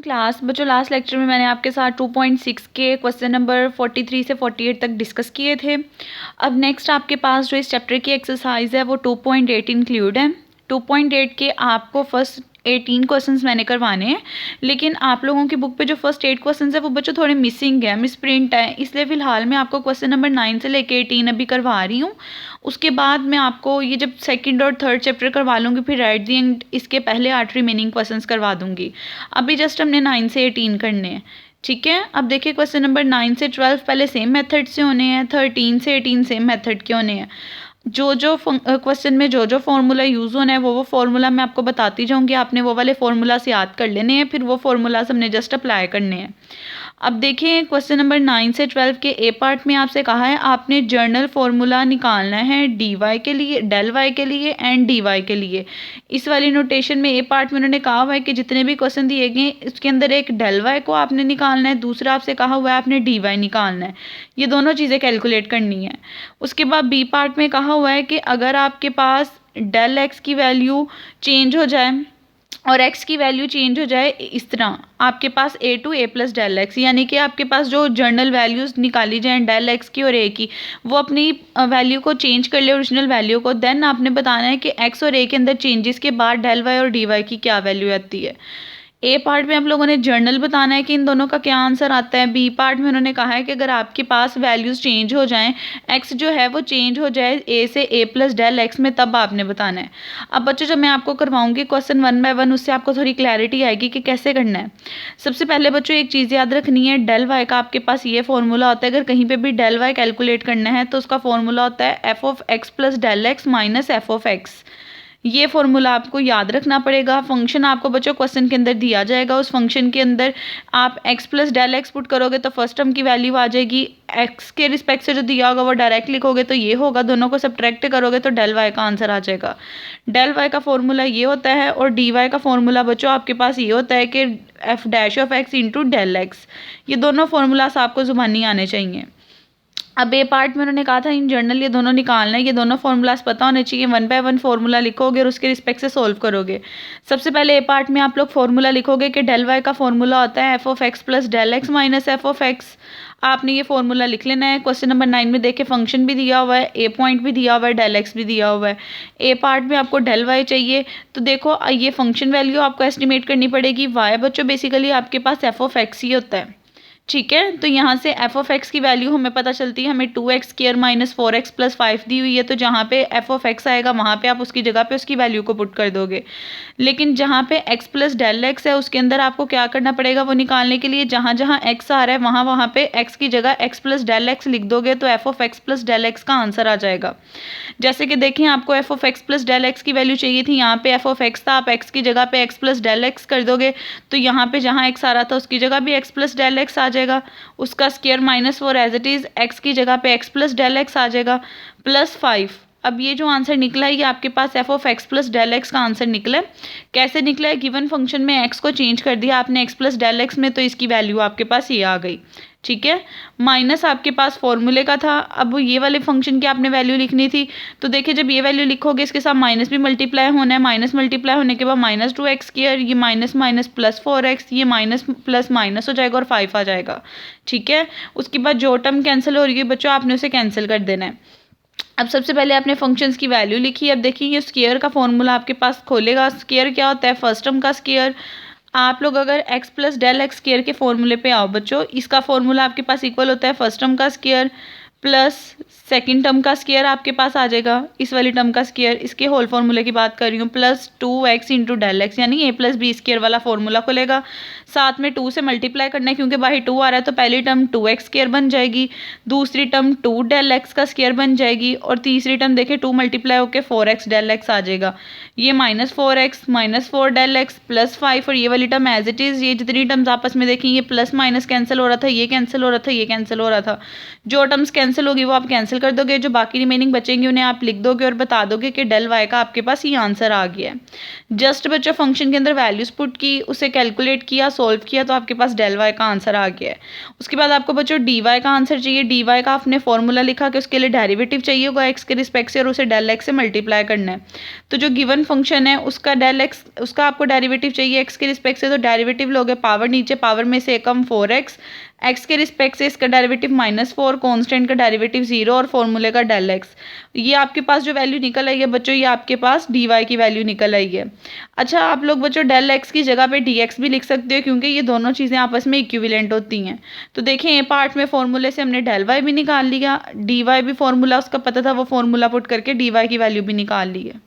Class बच्चों, last lecture में मैंने आपके साथ 2.6 के क्वेश्चन नंबर 43 से 48 तक डिस्कस किए थे। अब नेक्स्ट आपके पास जो इस चैप्टर की एक्सरसाइज है वो 2.8 इंक्लूड है। 2.8 के आपको फर्स्ट 18 क्वेश्चंस मैंने करवाने हैं, लेकिन आप लोगों की बुक पे जो फर्स्ट 8 क्वेश्चंस है वो बच्चों थोड़े मिसिंग है, मिस प्रिंट है, इसलिए फ़िलहाल मैं आपको क्वेश्चन नंबर 9 से लेके 18 अभी करवा रही हूँ। उसके बाद मैं आपको ये जब सेकंड और थर्ड चैप्टर करवा लूँगी फिर एट दी एंड इसके पहले 8 रिमेनिंग क्वेश्चंस करवा दूँगी। अभी जस्ट हमने 9 से 18 करने हैं, ठीक है। अब देखिए क्वेश्चन नंबर 9 से 12 पहले सेम मेथड से होने हैं, 13 से 18 सेम मेथड के होने हैं। जो क्वेश्चन में जो फॉर्मूला यूज़ होना है वो फॉर्मूला मैं आपको बताती जाऊँगी, आपने वो वाले फॉर्मूला से याद कर लेने हैं, फिर वो फॉर्मूलाज हमने जस्ट अप्लाई करने हैं। अब देखिए क्वेश्चन नंबर 9 से 12 के ए पार्ट में आपसे कहा है आपने जर्नल फॉर्मूला निकालना है डी वाई के लिए, डेल वाई के लिए एंड डी वाई के लिए। इस वाली नोटेशन में ए पार्ट में उन्होंने कहा हुआ है कि जितने भी क्वेश्चन दिए गए इसके अंदर एक डेल वाई को आपने निकालना है, दूसरा आपसे कहा हुआ है आपने डी वाई निकालना है। ये दोनों चीज़ें कैलकुलेट करनी है। उसके बाद बी पार्ट में कहा हुआ है कि अगर आपके पास डेल एक्स की वैल्यू चेंज हो जाए और x की वैल्यू चेंज हो जाए इस तरह, आपके पास a to a plus del x, यानी कि आपके पास जो जर्नल वैल्यूज़ निकाली जाएँ डेल एक्स की और a की, वो अपनी वैल्यू को चेंज कर ले ओरिजिनल वैल्यू को, देन आपने बताना है कि x और a के अंदर चेंजेस के बाद डेल y और डी वाई की क्या वैल्यू आती है। ए पार्ट में आप लोगों ने जर्नल बताना है कि इन दोनों का क्या आंसर आता है। बी पार्ट में उन्होंने कहा है कि अगर आपके पास वैल्यूज़ चेंज हो जाएं, एक्स जो है वो चेंज हो जाए ए से ए प्लस डेल एक्स में, तब आपने बताना है। अब बच्चों जब मैं आपको करवाऊंगी क्वेश्चन 1 बाय 1 उससे आपको थोड़ी क्लैरिटी आएगी कि कैसे करना है। सबसे पहले बच्चों एक चीज़ याद रखनी है, डेल वाई का आपके पास ये फॉर्मूला होता है, अगर कहीं पर भी डेल वाई कैलकुलेट करना है तो उसका फॉर्मूला होता है f of x plus del x minus f of x. ये फॉर्मूला आपको याद रखना पड़ेगा। फंक्शन आपको बच्चों क्वेश्चन के अंदर दिया जाएगा, उस फंक्शन के अंदर आप x plus del x put करोगे तो फर्स्ट टर्म की वैल्यू आ जाएगी, x के रिस्पेक्ट से जो दिया होगा वो डायरेक्ट लिखोगे तो ये होगा, दोनों को सब्ट्रैक्ट करोगे तो डेल y का आंसर आ जाएगा। डेल y का फॉर्मूला ये होता है और डी वाई का फॉर्मूला बच्चों आपके पास ये होता है कि f dash of x into del x. ये दोनों फॉर्मूलास आपको जुबानी आने चाहिए। अब ए पार्ट में उन्होंने कहा था इन जर्नल ये दोनों निकालना है, ये दोनों फॉर्मूलाज पता होने चाहिए। 1 बाय 1 फॉर्मूला लिखोगे और उसके रिस्पेक्ट से सोल्व करोगे। सबसे पहले ए पार्ट में आप लोग फॉर्मूला लिखोगे कि डेल वाई का फॉर्मूला होता है f of x plus del x minus f of x. आपने ये फॉर्मूला लिख लेना है। क्वेश्चन नंबर 9 में देखे फंक्शन भी दिया हुआ है, ए पॉइंट भी दिया हुआ है, डेल एक्स भी दिया हुआ है। ए पार्ट में आपको डेल वाई चाहिए तो देखो ये फंक्शन वैल्यू आपको एस्टिमेट करनी पड़ेगी। वाई बच्चों बेसिकली आपके पास एफ ऑफ एक्स ही होता है, ठीक है। तो यहाँ से एफ ऑफ एक्स की वैल्यू हमें पता चलती है, हमें 2x square minus 4x plus 5 दी हुई है, तो जहाँ पे एफ ऑफ एक्स आएगा वहाँ पे आप उसकी जगह पे उसकी वैल्यू को पुट कर दोगे। लेकिन जहाँ पे x प्लस डेल एक्स है उसके अंदर आपको क्या करना पड़ेगा वो निकालने के लिए, जहाँ जहाँ x आ रहा है वहाँ वहाँ पे x की जगह x प्लस डेल एक्स लिख दोगे तो f of x plus del x का आंसर आ जाएगा। जैसे कि देखें आपको f of x plus del x की वैल्यू चाहिए थी, यहाँ पे एफ ऑफ एक्स था, आप x की जगह पे x प्लस डेल एक्स कर दोगे तो यहाँ पे जहाँ x आ रहा था उसकी जगह भी x प्लस डेल एक्स आ जाएगा, उसका square minus 4 as it is, x की जगह पे x प्लस डेल एक्स आ जाएगा प्लस 5। अब ये जो आंसर निकला है ये आपके पास F of x plus del x का आंसर निकला है। कैसे निकला है, गिवन फंक्शन में x को चेंज कर दिया आपने x प्लस डेल एक्स में, तो इसकी वैल्यू आपके पास ये आ गई, ठीक है। माइनस आपके पास फॉर्मूले का था, अब ये वाले फंक्शन की आपने वैल्यू लिखनी थी। तो देखिए जब ये वैल्यू लिखोगे इसके साथ माइनस भी मल्टीप्लाई होना है, माइनस मल्टीप्लाई होने के बाद माइनस 2x स्क्वायर, ये माइनस माइनस प्लस 4x, ये माइनस प्लस माइनस हो जाएगा और 5 आ जाएगा, ठीक है। उसके बाद जो टर्म कैंसिल हो रही है बच्चों आपने उसे कैंसिल कर देना है। अब सबसे पहले आपने फंक्शंस की वैल्यू लिखी। अब देखिए ये स्क्वायर का फॉर्मूला आपके पास खोलेगा। स्क्वायर क्या होता है, फर्स्ट टर्म का स्क्वायर। आप लोग अगर x plus del x square के फॉर्मूले पे आओ बच्चों, इसका फॉर्मूला आपके पास इक्वल होता है फर्स्ट टर्म का स्क्वायर प्लस सेकंड टर्म का स्क्वायर आपके पास आ जाएगा, इस वाली टर्म का स्क्वायर, इसके होल फार्मूले की बात कर रही हूँ, plus 2x into del x, यानी a प्लस बी स्क्वायर वाला फॉर्मूला खुलेगा। साथ में 2 से मल्टीप्लाई करना है क्योंकि बाहर 2 आ रहा है, तो पहली टर्म 2x स्क्वायर बन जाएगी, दूसरी टर्म 2 डेल एक्स का स्क्वायर बन जाएगी और तीसरी टर्म देखिए 2 मल्टीप्लाई होकर 4x डेल एक्स आ जाएगा। ये minus 4x minus 4 del x plus 5 और ये वाली टर्म एज इट इज़। ये जितनी टर्म्स आपस में देखी ये प्लस माइनस कैंसिल हो रहा था, ये कैंसिल हो रहा था, ये कैंसिल हो रहा था। जो टर्म्स कैंसिल होगी वो आप कैंसिल कर दोगे, जो बाकी रिमेनिंग बचेंगी उन्हें आप लिख दोगे और बता दोगे कि डेल वाई का आपके पास ये आंसर आ गया है। जस्ट बच्चों फंक्शन के अंदर वैल्यूज पुट की, उसे कैलकुलेट किया, सोल्व किया, तो आपके पास डेल वाई का आंसर आ गया है। उसके बाद आपको बच्चों डी वाई का आंसर चाहिए। डी वाई का आपने फॉर्मूला लिखा कि उसके लिए डेरिवेटिव चाहिए होगा एक्स के रिस्पेक्ट से और उसे डेल एक्स से मल्टीप्लाई करना है। तो जो गिवन फंक्शन है उसका डेल एक्स, उसका आपको डेरिवेटिव चाहिए एक्स के रिस्पेक्ट से, तो डेरिवेटिव लोगे पावर नीचे, पावर में से कम 4x, एक्स के रिस्पेक्ट से इसका डेरिवेटिव -4, कॉन्स्टेंट का डेरिवेटिव 0 और फॉर्मूले का डेल एक्स। ये आपके पास जो वैल्यू निकल आई है बच्चों, ये आपके पास डी वाई की वैल्यू निकल आई है। अच्छा, आप लोग बच्चों डेल एक्स की जगह पे डी एक्स भी लिख सकते हो क्योंकि ये दोनों चीज़ें आपस में इक्विवेलेंट होती हैं। तो देखें ये पार्ट में फॉर्मूले से हमने डेल वाई भी निकाल लिया, डी वाई भी फॉर्मूला उसका पता था, वो फॉर्मूला पुट करके डी वाई की वैल्यू भी निकाल ली है।